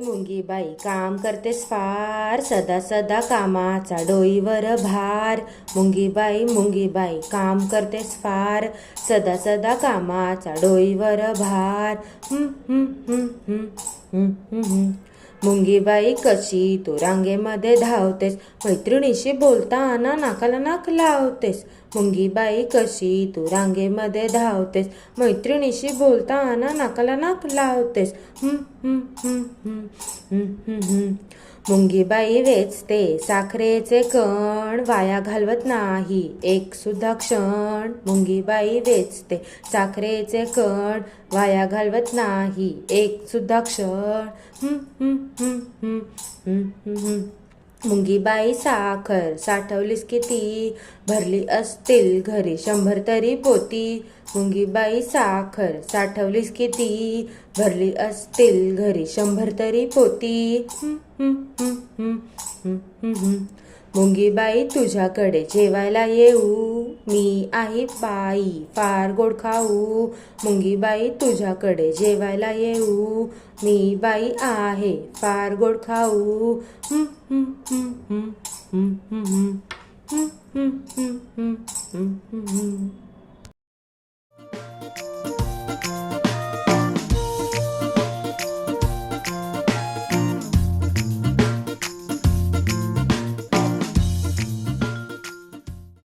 मुंगीबाई काम करतेस फार, सदा सदा कामाचा डोईवर भार. मुंगीबाई काम करतेस फार, सदा सदा कामाचा डोईवर भार. मुंगीबाई कशी तू रांगेमध्ये धावतेस, मैत्रिणीशी बोलताना नाकाला नाक लावतेस. मुंगीबाई कशी तू रांगेमध्ये धावतेस, मैत्रिणीशी बोलताना नाकाला नाक लावतेस. मुंगीबाई वेचते साखरेचे कण, वाया घालवत नाही एक सुद्धा क्षण. मुंगीबाई वेचते साखरेचे कण, वाया घालवत नाही एक सुद्धा क्षण. मुंगीबाई साखर साठवलीस किती, भरली असतील घरी 100 तरी पोती. मुंगीबाई साखर साठवलीस किती, भरली असतील घरी 100 तरी पोती. मुंगीबाई तुझ्याकडे जेवायला येऊ, मी आहे बाई फार गोड खाऊ. मुंगीबाई तुझ्याकडे जेवायला येऊ, मी बाई आहे फार गोड खाऊ.